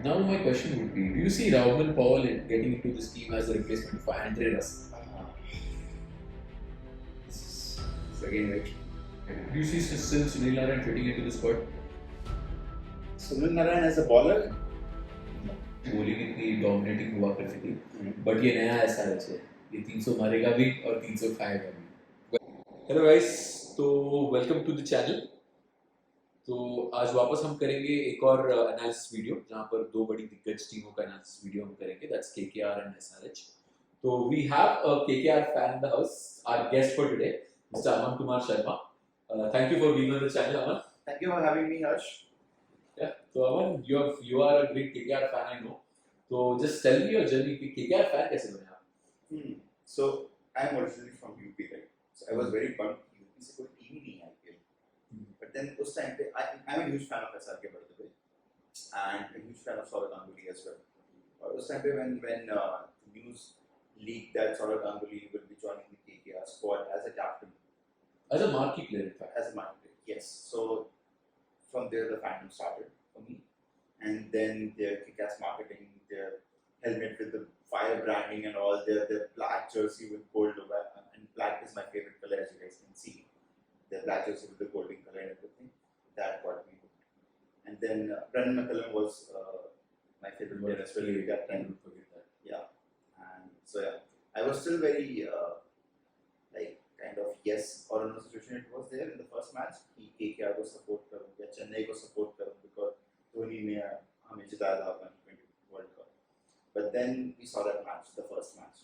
Now my question would be, do you see Rahman Paul getting into this team as a replacement for Andre Russell? It's again right. Do you see still Sunil Narayan fitting into the squad? Sunil Narayan as a bowler? Bowling इतनी dominating हुआ करती थी but ये नया SRH है ये 300 मारेगा भी और 300 खाएगा भी हेलो गाइस तो वेलकम टू द चैनल तो आज वापस हम करेंगे एक और एनालिसिस वीडियो जहां पर दो बड़ी दिग्गज टीमों का एनालिसिस वीडियो हम करेंगे दैट्स KKR एंड SRH तो we have a KKR fan in the house our guest for today Mr. Aman Kumar Sharma thank you for being on the channel Aman Thank you for having me, Harsh. Yeah, so Aman, you are a great KKR fan, I know. So just tell me your journey. कि KKR fan कैसे बने आप? So I'm originally from UP, right? So I was very pumped. UP से कोई team ही नहीं है IPL. But then उस time पे I'm a huge fan of SRK by the way, and a huge fan of Saurav Ganguly as well. और उस time पे when news leaked that Saurav Ganguly will be joining the KKR squad as a captain. As a marquee player, in fact. As a marquee player, yes. So from there the fandom started for me, and then their kick-ass marketing, their helmet with the fire branding and all, their black jersey with gold over, and black is my favorite color as you guys can see. Their black jersey with the golden color and everything, that got me hooked. And then Brendan McCullum was my favorite player as well. That time, forget that. Yeah, and so yeah, I was still very like kind of yes or no situation it was there in the first match कि KKR को support करूँ या चेन्नई को support करूँ because Dhoni ने हमें जिताया था अपना T20 World Cup. But then we saw that match, the first match.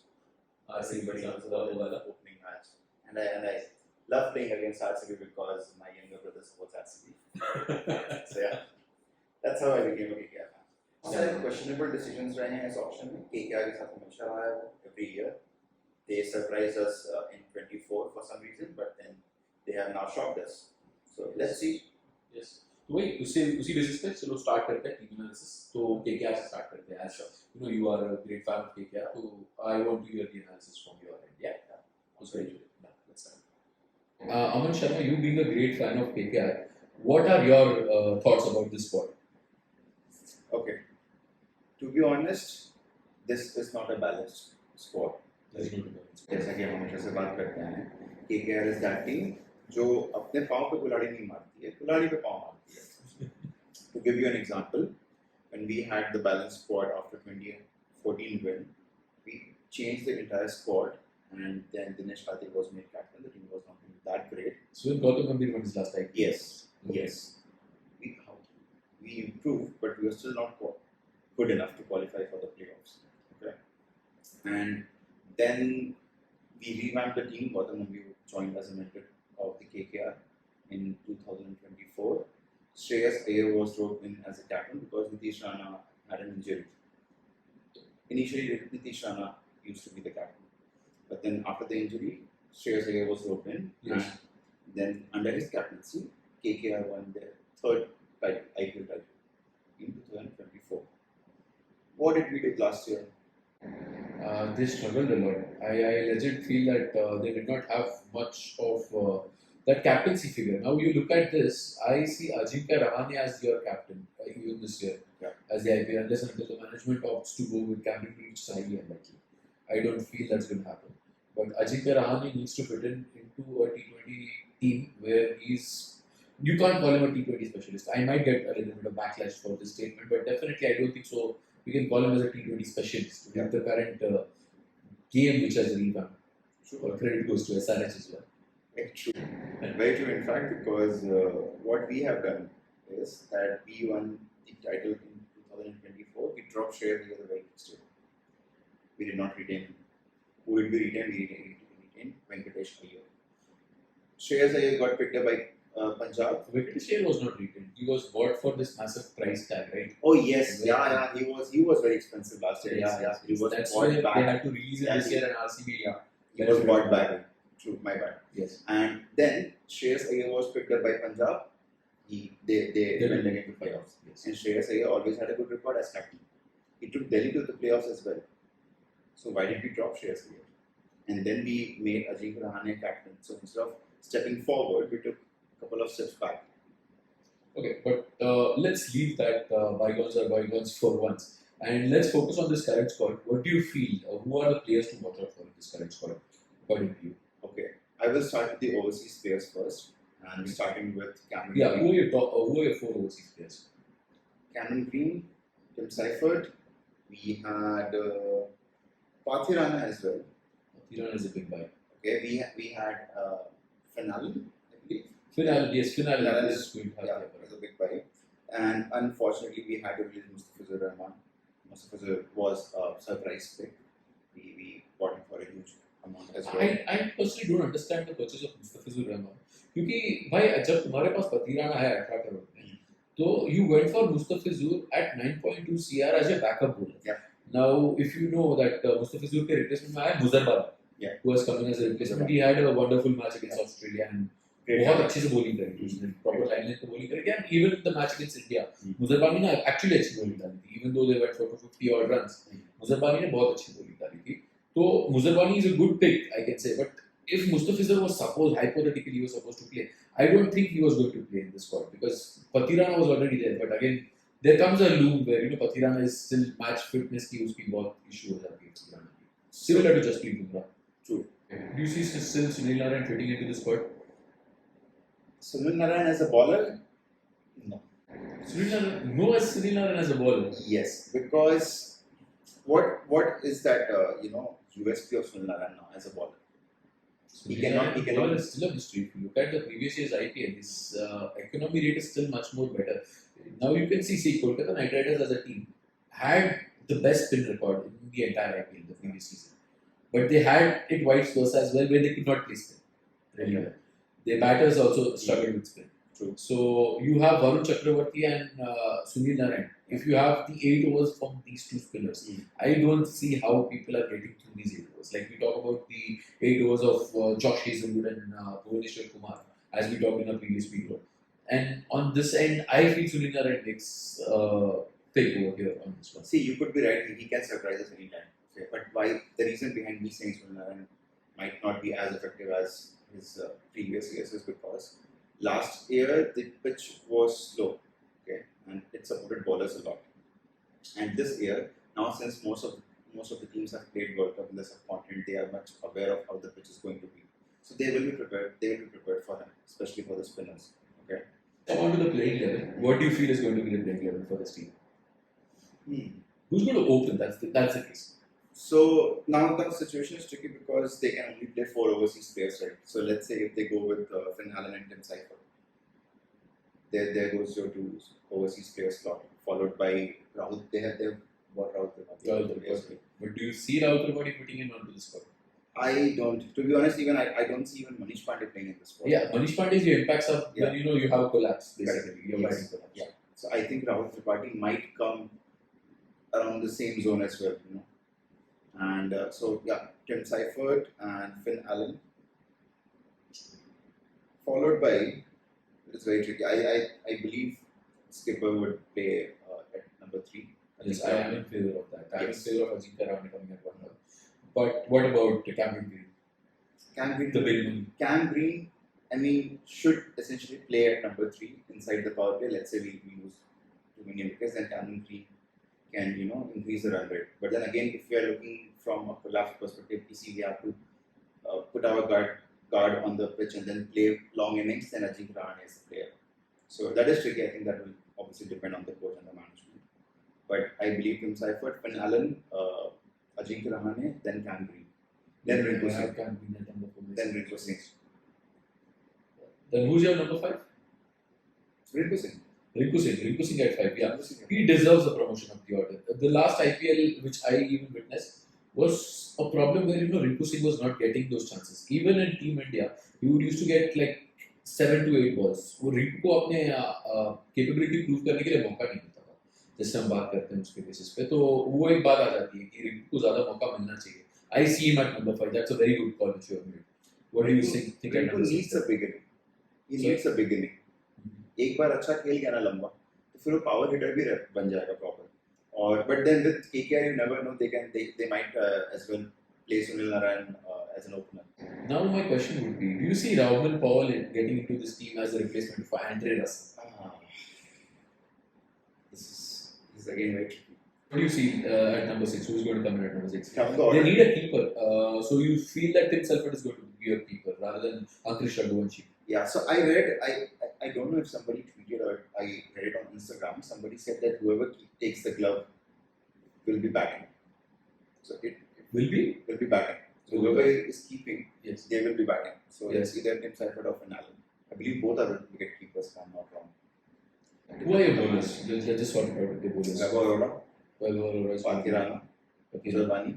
Everybody knows about the opening match, and I love playing against RCB because my younger brother supports RCB. So yeah, that's how I became a KKR fan. So questionable decisions रहे हैं इस auction में KKR के साथ हमेशा रहा है वो every year. They surprised us in 24 for some reason, but then they have now shocked us. So let's see. Yes. तो वही उसी बेसिस पे चलो स्टार्ट करते हैं टीम एनालिसिस तो KKR से स्टार्ट करते हैं as you know you are a great fan of KKR so I want to hear the analysis from your end let's start Aman Sharma you being a great fan of KKR what are your thoughts about this squad? Okay, to be honest this is not a balanced squad. जैसा कि हम हमेशा से बात करते हैं KKR is that team जो अपने पाँव पे कुल्हाड़ी नहीं मारती है कुल्हाड़ी पे पाँव मारती है. To give you an example, when we had the balanced squad after 2014 win, we changed the entire squad and then Dinesh Karthik was made captain. The team was not that great. So when Gautam Gambhir won his last time? Yes. We improved, but we were still not good enough to qualify for the playoffs. Okay, and then we revamped the team. Gautam Gambhir joined as a mentor of the KKR in 2024. Shreyas Iyer was roped in as a captain because Nitish Rana had an injury. Initially, Nitish Rana used to be the captain, but then after the injury, Shreyas Iyer was roped in. Yes. And then under his captaincy, KKR won their third IPL title in 2024. What did we do last year? They struggled a lot. I legit feel that they did not have much of that captaincy figure. Now you look at this, I see Ajinkya Rahane as your captain even this year as the IPL unless until the management opts to go with Cameron Reach, it's highly unlikely. I don't feel that's going to happen. But Ajinkya Rahane needs to fit into a T20 team where you can't call him a T20 specialist. I might get a little bit of backlash for this statement, but definitely I don't think so. We can call him as a T20 specialist with the current game which has revamped. Sure. Credit goes to SRH as well. Very true. And very true, in fact, because what we have done is that we won the title in 2024. We dropped Shreyas Iyer the very next year. We did not retain him. Who did we retain? We retained Venkatesh Iyer. Shreyas Iyer got picked up by Punjab. Venkatesh Iyer was not retained. He was bought for this massive price tag, right? Oh yes, yeah. He was very expensive last year. Yes. He was That's bought why back. they had to release it this year and RCB. He was bought back. True, my bad. Yes. And then Shreyas Iyer was picked up by Punjab. They went again to playoffs. Yes. And Shreyas Iyer always had a good record as captain. He took Delhi to the playoffs as well. So why did we drop Shreyas Iyer? And then we made Ajinkya Rahane captain. So instead of stepping forward, we took a couple of steps back. Okay, but let's leave that bygones are bygones for once, and let's focus on this current squad. What do you feel? Who are the players to watch out for in this current squad, according to you? Okay, I will start with the overseas players first, and starting with Cameron Yeah, Green. who are your top? Who are your four overseas players? Cameron Green, Tim Seifert. We had Pathirana as well. Iran is a big buy. Okay, we had Finn Allen, I believe. Finn Allen Allen is going to have Yeah, the was a big buy. And unfortunately, we had to release Mustafizur Rahman. Mustafizur was a surprise pick. We bought him for a huge amount as well. I personally don't understand the purchase of Mustafizur Rahman क्योंकि भाई जब तुम्हारे पास पतीराना है 18 करोड़ में तो you went for Mustafizur at 9.2 CR as a backup bowler. Yeah. Now if you know that Mustafizur के replacement में आया मुजरबान who has come in as a replacement. He had a wonderful match against Australia and बहुत अच्छे से bowling करी उसने proper line पे bowling करी and even in the match against India Muzarabani ने actually अच्छी bowling डाली थी even though they went for 250 odd runs Muzarabani ने बहुत अच्छी bowling डाली थी. So Muzarbani is a good pick, I can say. But if Mustafizur was supposed, hypothetically, he was supposed to play, I don't think he was going to play in this squad because Pathirana was already there. But again, there comes a loom where Pathirana is still match fitness की उसकी बहुत issue हो जाती है Pathirana की. Similar to Jasprit Bumrah. True. Do you see still Sunil Narayan fitting into the squad? Sunil Narayan as a bowler? No. Sunil Narayan as a bowler. Yes, because what is that USP of Sunil Narayan now as a bowler? He cannot. It's still a mystery. If you look at the previous year's IPL, his economy rate is still much more better. Now you can see Kolkata Knight Riders as a team had the best spin record in the entire IPL the previous season. But they had it vice versa as well, where they could not play spin really well. Their batters also struggled with spin. True. So you have Varun Chakravarti and Sunil Narayan. If you have the 8 overs from these two spinners, I don't see how people are getting through these 8 overs. Like we talk about the 8 overs of Josh Hazelwood and Bhuvaneshwar Kumar, as we talked in a previous video. And on this end, I feel Sunil Narayan takes take over here on this one. See, you could be right. He can surprise us anytime. Okay. But why? The reason behind me saying Sunil Narayan might not be as effective as his previous years is because last year the pitch was slow, okay, and it supported bowlers a lot. And this year, now since most of the teams have played World Cup in the subcontinent, they are much aware of how the pitch is going to be. So they will be prepared. They will be prepared for him, especially for the spinners. Okay. Come on to the playing level. What do you feel is going to be the playing level for this team? Who's going to open? That's the case. So now the situation is tricky because they can only play 4 overseas players, right? So let's say if they go with Finn Allen and Tim Seifert, there goes your 2 overseas players slot, followed by Rahul. They have what Rahul Tripathi. But do you see Rahul Tripathi putting in onto the squad? I don't. To be honest, even I don't see even Manish Pandey playing in the squad. Yeah, Manish Pandey's your impacts are when you have a collapse basically. You're Yes. batting collapse. Yeah. So I think Rahul Tripathi might come around the same zone as well, And Tim Seifert and Finn Allen, followed by, it's very tricky. I believe Skipper would play at number 3. Yes, I am in favor of that. I am in Yes. favor of Ajinkya Rahane coming at 1. But what about Cameron Green? Cam Green, The big one. Cam Green, should essentially play at number 3 inside the power play. Let's say we lose too many wickets, then Cameron Green can increase the run rate. But then again, if we are looking from a collapse perspective, we have to put our guard on the pitch and then play long innings. Then Ajinkya Rahane is the player. So that is tricky. I think that will obviously depend on the coach and the management. But I believe Tim Seifert, Finn Allen, Ajinkya Rahane, then Cam Green, then Rinku Singh, Cam Green at number 4. then Rinku Singh. Then who's your number 5? Rinku Singh. Rinku Singh at 5. Yeah. Rinku Singh. He deserves a promotion of the order. The last IPL which I even witnessed was a problem where Rinku Singh was not getting those chances. Even in Team India, he would used to get like 7 to 8 balls. वो रिंकू को अपने capability prove करने के लिए मौका नहीं मिलता था. जैसे हम बात करते हैं उसके बेसिस पे तो वो एक बात आ जाती है कि रिंकू को ज़्यादा मौका मिलना चाहिए. I see him at number 5. That's a very good call which you have made. What do you think? Rinku needs a beginning. He needs a beginning. एक बार अच्छा खेल गया ना लंबा तो फिर वो पावर हिटर भी बन जाएगा प्रॉपर. और but then with KKR you never know they might as well play Sunil Narayan as an opener. Now my question would be, do you see Rahman Powell getting into this team as a replacement for Andre Russell? again very tricky. What do you see at number 6? Who's going to come in at number 6? Come the They order. need a keeper. So you feel that Tim Selford is going to be your keeper rather than Ankush Raghuvanshi. Yeah, so I read, I don't know if somebody tweeted or I read it on Instagram. Somebody said that whoever takes the glove will be batting. So it Will be? will be batting. So whoever is keeping, Yes. they will be batting. So Yes. it's either Tim Seifert or Finn Allen. I believe both are wicket keepers, if I'm not wrong. Who are your bowlers? Let's just sort it out. The bowlers. Raghu Arora, Vaibhav Arora is Pakirana, Muzarwani.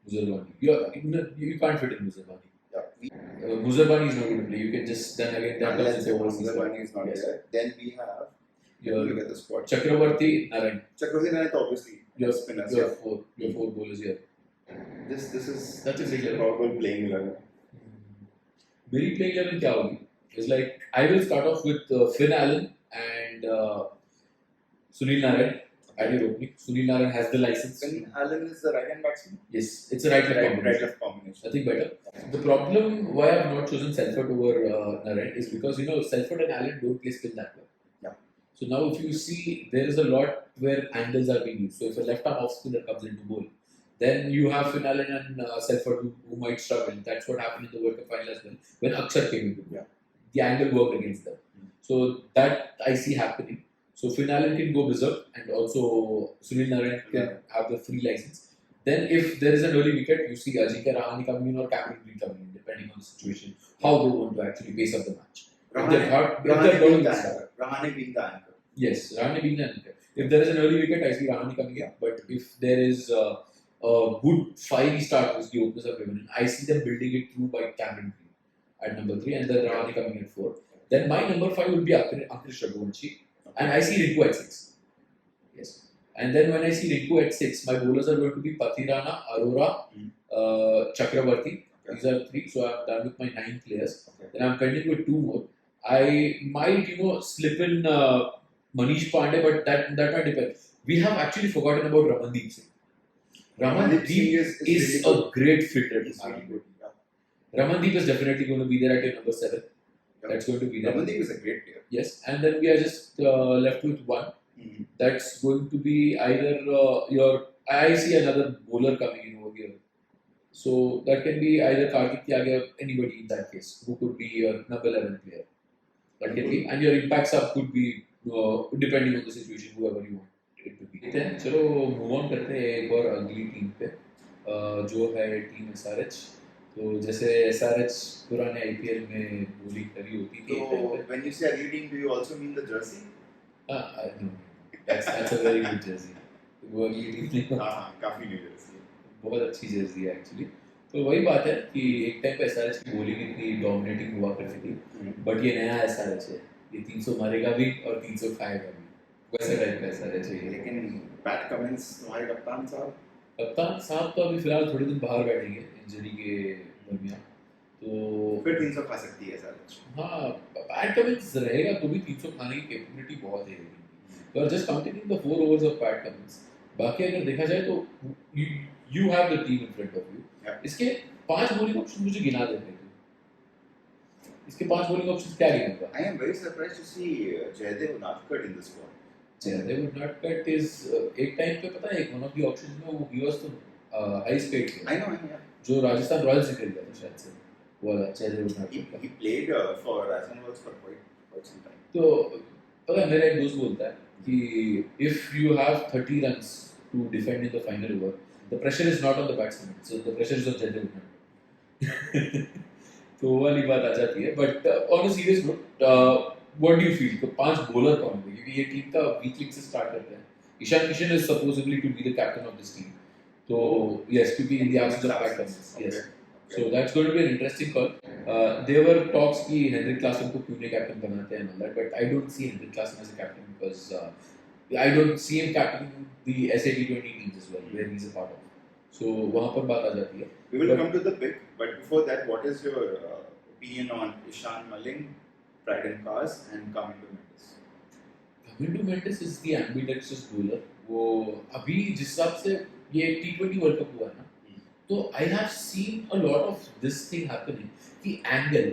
Muzarwani. You can't fit in Muzarwani. Yeah. Muzarwani is not going to play. You can just then again that comes Unless into overseas. Muzarwani is not Yes. there. Then we have, Your look at the squad. Chakravarti, Narayan. Chakravarti Narayan, obviously. Your spinners. Your four bowlers here. This is That's exactly probable playing 11. Very playing 11 क्या होगी? It's like I will start off with Finn Allen and Sunil Narayan at your opening. Sunil Narayan has the license. Finn Allen is the right hand batsman. Yes, it's a right-left combination. Right left combination. Nothing better. The problem why I've not chosen Selford over Narayan is because Selford and Allen don't play spin that well. Yeah. So now if you see, there is a lot where angles are being used. So if a left-arm off-spinner comes into bowl, then you have Finn Allen and Selford who might struggle. That's what happened in the World Cup final as well when Akshar came into Yeah. the angle worked against them. So that I see happening. So Finn Allen can go berserk and also Sunil Narayan can have the free license. Then if there is an early wicket, you see Ajinkya Rahane coming in or Cameron Green coming in, depending on the situation, how they want to actually pace up the match. Rahane being the anchor. Yes, Rahane being the anchor. If there is an early wicket, I see Rahane coming in. But if there is a good fiery start which the openers have given in, I see them building it through by Cameron Green at number 3 and then Rahane coming at 4. Then my number 5 will be Ankush Raghuvanshi. And I see Rinku at 6. Yes. And then when I see Rinku at 6, my bowlers are going to be Pathirana, Arora, Chakravarti. Okay. These are 3. So I'm done with my 9 players. Okay. Then I'm pending with 2 more. I might, slip in Manish Pandey, but that might depend. We have actually forgotten about Ramandeep Singh. Ramandeep is really a great fit at this really time. good. Yeah. Ramandeep is definitely going to be there at your number 7. Yeah. That's going to be there. Ramandeep is a great player. Yes, and then we are just left with 1. Mm-hmm. That's going to be either I see another bowler coming in over here. So that can be either Karthik Tyagi or anybody in that case who could be your number 11 player. That can be, and your impact sub could be depending on the situation, whoever you want it to be. Then चलो move on करते हैं एक और अगली team पे जो है team SRH. तो जैसे SRH पुराने IPL में बॉलिंग करी होती थी. So when you say a leading, do you also mean the jersey? No. That's a very good jersey. वो अगली टीम ने हाँ, काफी new jersey. बहुत अच्छी जर्सी है एक्चुअली. तो वही बात है कि एक टाइम पे SRH की बॉलिंग इतनी डोमिनेटिंग हुआ करती थी, बट ये नया SRH है. ये 300 मारेगा भी और 300 खाएगा भी. वैसे टाइप का SRH है. लेकिन पैट कमिंस तुम्हारे कप्तान साहब तो अभी फिलहाल थोड़े दिन बाहर बैठेंगे इंजरी के दरमियान. तो फिर 300 खा सकती है SRH. हाँ, पैट कमिंस रहेगा तो भी 300 खाने की कैपेबिलिटी बहुत है. तो just counting the 4 overs of PAT Cummins. बाकी अगर देखा जाए तो you have the team in front of you. Yeah. इसके 5 bowling options मुझे गिना देते थे. इसके 5 bowling options क्या गिनूंगा? I am very surprised to see Jaydev Unadkat in this squad. Jaydev Unadkat is एक टाइम पे पता है one of the options में वो he was तो high paid थे. I know. जो राजस्थान रॉयल्स से खेल गया था शायद से. वो वाला Jaydev Unadkat. He played for Rajasthan Royals for quite some time. तो पता है मेरा एक दोस्त बोलता है कि if you have 30 runs to defend in the final over, the pressure is not on the batsman, so the pressure is on Jaydev Unadkat. तो वो वाली बात आ जाती है. But on a serious note, what do you feel? तो 5 bowler कौन होंगे? क्योंकि ये टीम का weak link से start करते हैं. Ishan Kishan is supposedly to be the captain of this team. So yes, क्योंकि in the absence of Pat Cummins, yes. So that's going to be an interesting call. There were talks कि Henrik Klaasen को क्यों नहीं captain बनाते हैं and all that, but I don't see Henrik Klaasen as a captain because I don't see him captaining the SA20 teams as well, where he's a part of. So वहाँ पर बात आ जाती है. We will come to the pick, but before that, what is your opinion on Ishan Maling, Bryden Cars, and Kamindu Mendes? Kamindu Mendes is the ambidextrous bowler. वो अभी जिस हिसाब से ये T20 World Cup हुआ है ना, तो I have seen a lot of this thing happening कि angle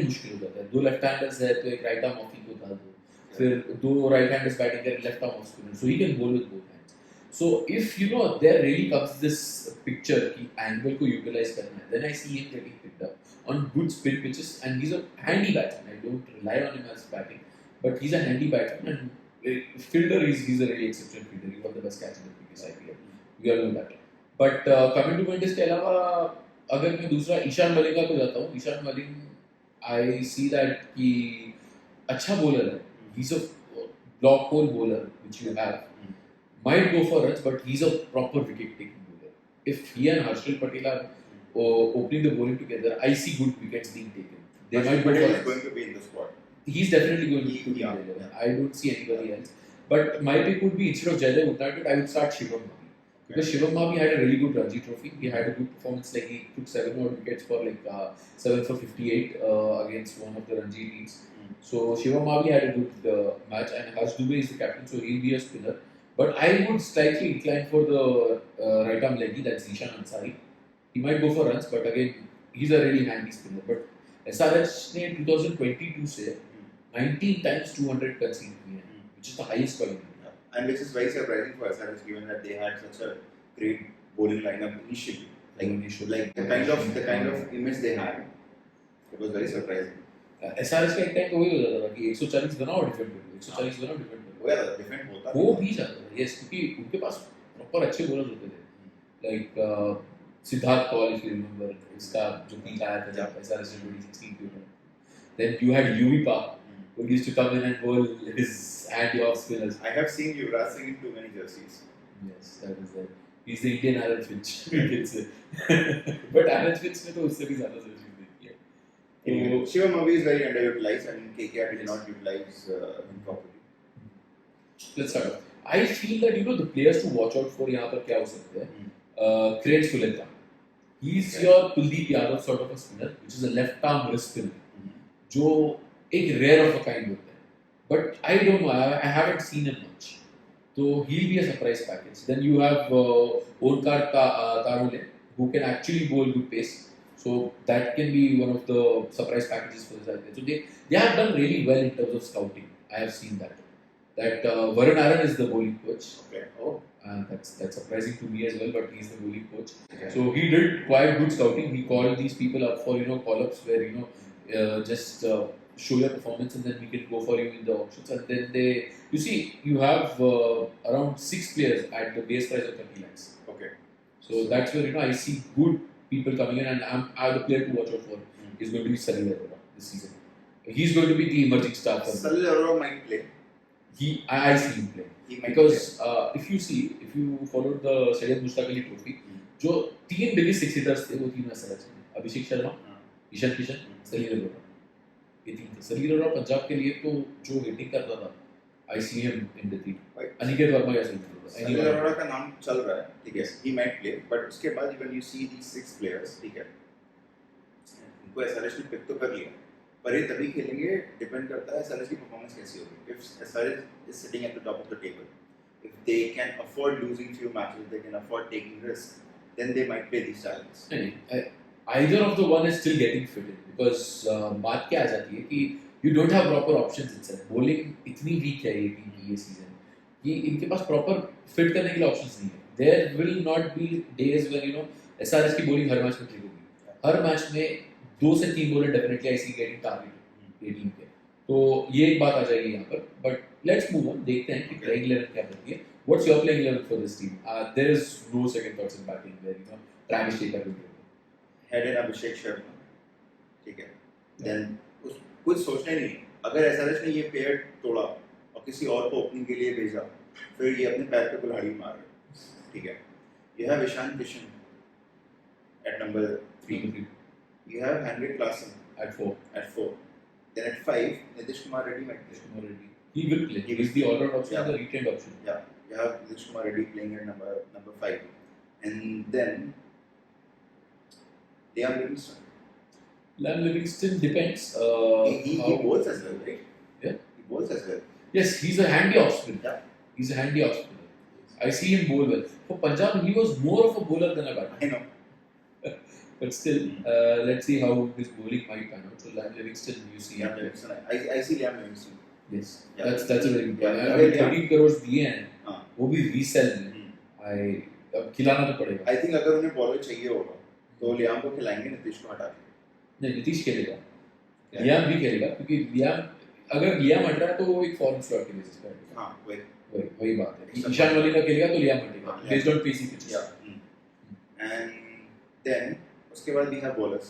मुश्किल हो जाता है. 2 left handers है तो एक right arm off को डाल दो. फिर 2 right handers batting करें left arm off spinner, so he can bowl with both hands. So if there really comes this picture कि angle को utilize करना है, then I see him getting picked up on good spin pitches, and he's a handy batsman. I don't rely on him as batting, but he's a handy batsman, and fielder he's a really exceptional fielder. He got the best catch in the previous IPL. We all know that. But coming to Mendes के अलावा अगर मैं दूसरा ईशान मलिंगा को जाता हूँ, Ishan Malinga I see that कि अच्छा bowler है. He's a block hole bowler which you have. Might go for runs, but he's a proper wicket-taking bowler. If he and Harshal Patel are opening the bowling together, I see good wickets being taken. They might go for Patel runs. is going to be in the squad. He's definitely going to be there. I don't see anybody else. But my pick would be, instead of Jaidev Uttarkar, I would start Shivam Mavi. Because Shivam Mavi had a really good Ranji trophy. He had a good performance. Like he took 7 more wickets for 7 for 58 against one of the Ranji teams. So Shivam Mavi had a good match, and Harsh Dubey is the captain, so he'll be a spinner. But I would slightly incline for the right arm leggy, that's Zishan Ansari. He might go for runs, but again, he's a really handy spinner. But SRH ने 2022 से 19 times 200 conceded किए हैं, which is the highest for India. And which is very surprising for SRH, given that they had such a great bowling lineup initially. Like the kind of image they had, it was very surprising. SRH का एक time तो वही हो जाता था कि 140 बनाओ defend करो, 140 बनाओ डिफेंड करो. वो यार डिफेंड होता वो भी जाता था, yes, क्योंकि उनके पास प्रॉपर अच्छे बॉलर्स होते थे. Like Siddharth Paul, if you remember, इसका जो पीक आया था जब SRH ने 2016 के ऊपर. Then you had UV Park, who used to come in and bowl his anti-off spinners. I have seen Yuvraj Singh in too many jerseys. Yes, that is that. He's the Indian Aaron Finch, you can say. But Aaron Finch ने तो उससे भी ज़्यादा service दी है. Shivam Mavi is very underutilized, and KKR did not utilize him properly. Let's start off. I feel that the players to watch out for यहाँ पर क्या हो सकते हैं. Craig Sulekha. He's your Kuldeep Yadav sort of a spinner, which is a left arm wrist spinner. जो एक rare of a kind होता है. But I don't know. I haven't seen him much. So he'll be a surprise package. Then you have Onkar Karole, who can actually bowl good pace. So that can be one of the surprise packages for this IPL. So they have done really well in terms of scouting. I have seen that. That Varun Aaron is the bowling coach. Okay. Oh. And that's surprising to me as well. But he's the bowling coach. Okay. So he did quite good scouting. He called these people up for call-ups where just show your performance, and then we can go for you in the auctions. And then you have around 6 players at the base price of 30 lakhs. Okay. So that's where I see good people coming in, and I'm the player to watch out for. Is going to be Salil Arora this season. He's going to be the emerging star. Salil Arora might play. I see him play. Because if you followed the Syed Mushtaq Ali Trophy, जो 3 biggest 6 hitters थे वो 3 SRH थे. अभिषेक शर्मा, ईशान किशन, सलील अरोड़ा. ये 3 थे. सलील अरोड़ा पंजाब के लिए तो जो हिटिंग करता था, I see him in the team. Aniket Verma या सलील अरोड़ा का नाम चल रहा है, ठीक है. He might play, but उसके बाद when you see these 6 players, ठीक है, उनको SRH ने पिक तो कर लिया, पर ये तभी खेलेंगे, डिपेंड करता है SRH की परफॉर्मेंस कैसी होगी. If SRH is sitting at the top of the table, if they can afford losing few matches, they can afford taking risks, then they might play these challenges. Either of the one is still getting fitted, because बात क्या आ जाती है कि you don't have proper options itself. Bowling इतनी weak है ये team की ये सीजन कि इनके पास proper fit करने के लिए options नहीं है. There will not be days when SRH की bowling हर मैच में ठीक होगी. हर मैच में 2 से 3 bowler definitely I see getting targeted ये टीम के. तो ये एक बात आ जाएगी यहाँ पर. But let's move on. देखते हैं कि playing 11 क्या करती है. What's your playing 11 for this team? There is no second thoughts in batting where Travis Shaker will do. Head in Abhishek Sharma, ठीक है. Then कुछ सोचना ही नहीं. अगर SRH ने ये पेयर तोड़ा और किसी और को ओपनिंग के लिए भेजा, फिर ये अपने पैर पे कुल्हाड़ी मार रहे, ठीक है. You have Ishan Kishan at number 3. You have Henrik Klassen at 4. Then at 5, Nitish Kumar Reddy might play. He will play. He is the all-round option, the retained option. Yeah. You have Nitish Kumar Reddy playing at number 5. And then Liam Livingston depends. He bowls as well, right? Yeah. He bowls as well. Yes, he's a handy off spinner. Yeah. He's a handy off spinner. I see him bowl well. For Punjab, he was more of a bowler than a batter. I know. But still, let's see how his bowling might pan out. So Livingston, you see. Liam Livingston. I see Liam Livingston. Yes. Yeah. That's a very good point. Yeah. 13 crores दिए हैं. वो भी resell में. अब खिलाना तो पड़ेगा। I think अगर उन्हें बॉलर चाहिए होगा तो लियाम को खिलाएंगे, नीतीश को हटा के। नहीं, नीतीश खेलेगा, क्या? लियाम भी खेलेगा, क्योंकि अगर लियाम हट रहा है तो वो एक फॉरेन स्लॉट के बेसिस पर हटेगा। हाँ वही वही बात है। ईशान मलिंगा खेलेगा तो लियाम हटेगा, हाँ, based on pacey pitches. And then उसके बाद वी हैव बॉलर्स।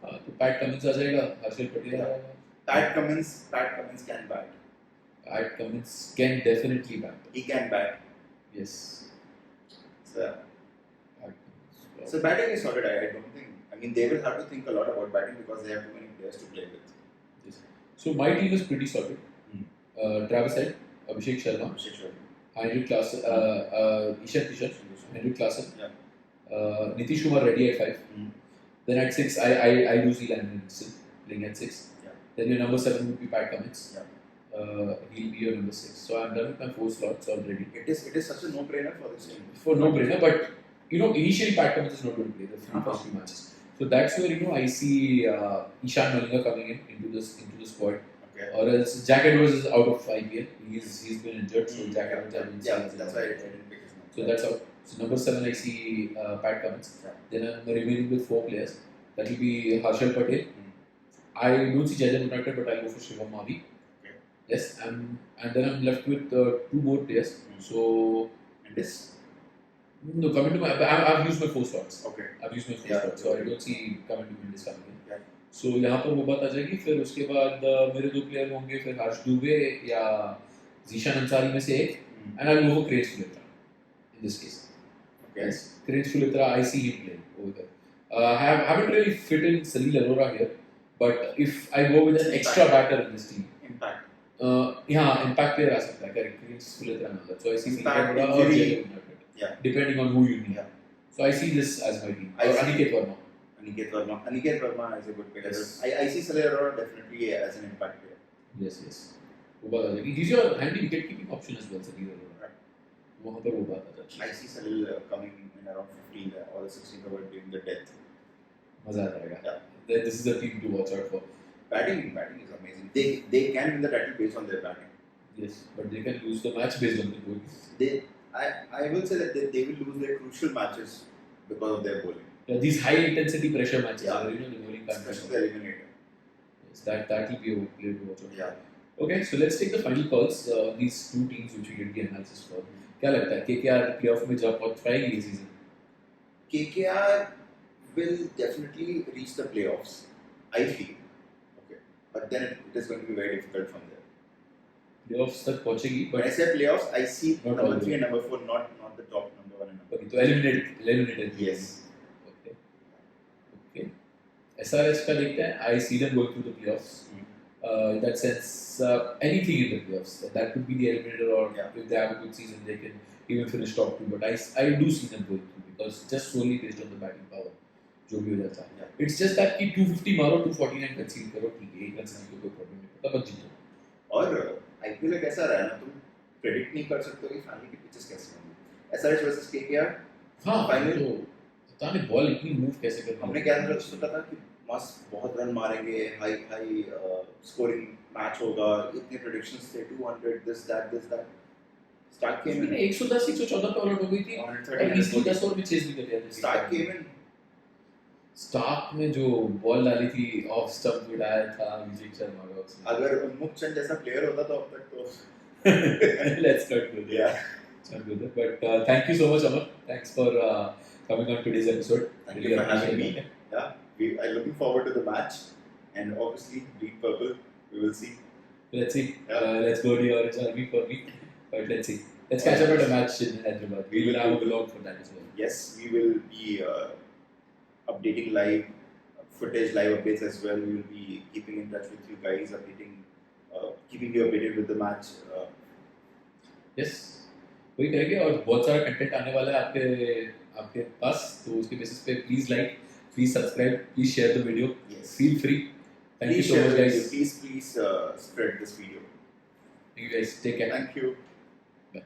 तो पैट कमिंस आ जाएगा, हर्षल पटेल आ जाएगा। Pat Cummins can bat. Pat Cummins can definitely bat. He can bat. Yes. So, Pat Cummins. so batting is sorted. I don't think. I mean, they will have to think a lot about batting because they have too many players to play with. Yes. So my team is pretty solid. Travis Head, Abhishek Sharma, Henry Klassen, Ishan Kishan, Henry Klassen, Nitish Kumar Reddy at 5. Then at 6, I do see Landon Nixon playing at 6. Then your number 7 would be Pat Cummins. He'll be your number 6. So I'm done with my 4 slots already. It is such a no-brainer for this team. For no-brainer, but initially Pat Cummins is not going to play the first few matches. So that's where I see Ishan Malinga coming into the squad. Okay. Or else Jack Edwards is out of IPL. He's been injured, so Jack Edwards has been that's why I didn't pick his name. So that's out. So number 7 I see Pat Cummins. Then I'm remaining with 4 players. That will be Harshal Patel. I don't see Jajan United, but I'll go for Shivam Mavi. Yes, and then I'm left with 2 more players. So, and this? No, coming to I've used my 4 slots. Okay. I've used my 4 slots, so I don't see coming to this coming in. Yeah. So यहाँ पर वो बात आ जाएगी, फिर उसके बाद मेरे 2 player होंगे, फिर हर्ष दुबे या जीशान अंसारी में से एक, and I'll go for Craig Fulitra in this case. Okay. Yes, Craig Fulitra, I see him playing over there. I haven't really fit in Salil Arora here, but if I go with an extra batter in this team. Impact. Impact player आ सकता है, correct. Craig Fulitra another. So I see Impact, Fulitra or Jay United. Yeah. Depending on who you need. Yeah. So I see this as my team. Or Aniket Verma. Aniket Verma is a good player. Yes. I see Salil Arora definitely as an impact player. Yes. वो बात आ जाएगी. He's your handy wicket keeping option as well, Salil Arora. वहाँ पर वो बात आ जाएगी. I see Salil coming in around 15 or 16 over during the death. मजा आ जाएगा. Yeah. This is a team to watch out for. Batting is amazing. They can win the title based on their batting. Yes, but they can lose the match based on the bowling. I will say that they will lose their crucial matches because of their bowling. Yeah, these high intensity pressure matches, Yeah. where, the bowling can't Especially the eliminator. Yes, that will be a player to watch out. Yeah. Okay, so let's take the final calls. These 2 teams which we did the analysis for. क्या लगता है KKR playoff में जा पहुंच पाएगी ये season? KKR will definitely reach the playoffs, I feel. Okay, but then it is going to be very difficult from there. Playoffs तक पहुंचेगी, When but I say playoffs, I see Not number all 3 and number 4, not the top number 1 and number 2. okay, तो eliminated. Yes. Okay. SRH का देखते हैं. I see them going through the playoffs. In that sense, anything in the playoffs. That could be the eliminator, or if they have a good season, they can even finish top 2. But I do see them going through because just solely based on the batting power, जो भी हो जाता है. It's just that कि 250 मारो, 249 concede करो, ठीक है, 1 concede को कोई problem नहीं पड़ता, बस जीतो. और IPL एक ऐसा रहा है ना, तुम प्रेडिक्ट नहीं कर सकते हो कि फाइनल के पिचेस कैसे होंगे. SRH versus KKR. हाँ, फाइनल तो पता नहीं बॉल इतनी मूव कैसे करती है. हमने क्या सोचा था कि मस्त बहुत रन मारेंगे, हाई स्कोरिंग मैच होगा, इतने प्रेडिक्शंस थे, 200 दिस दैट स्टार्ट केम इन 110 114 पे आउट हो गई थी और इसी 10 ओवर में चेस भी कर लिया था. स्टार्ट केम इन स्टार्ट में जो बॉल डाली थी ऑफ स्टंप उड़ाया था विजय शर्मा का उसने. अगर उन्मुख चंद जैसा प्लेयर होता तो अब तक तो let's not go there. But thank you so much, Amar. Thanks for coming on today's episode. Thank you for having me. Yeah, we are looking forward to the match, and obviously bleed purple. We will see. Let's see. Let's go to the Orange Army for me. But let's see. Let's catch up at a match in Hyderabad. We will have a vlog for that as well. Yes, we will be updating live footage, live updates as well. We will be keeping in touch with you guys, keeping you updated with the match. Yes. वही करेंगे और बहुत सारा content आने वाला है आपके पास, तो उसके बेसिस पे please like, please subscribe, please share the video. Feel free. Thank you so much, guys. Please spread this video. Thank you guys. Take care. Thank you.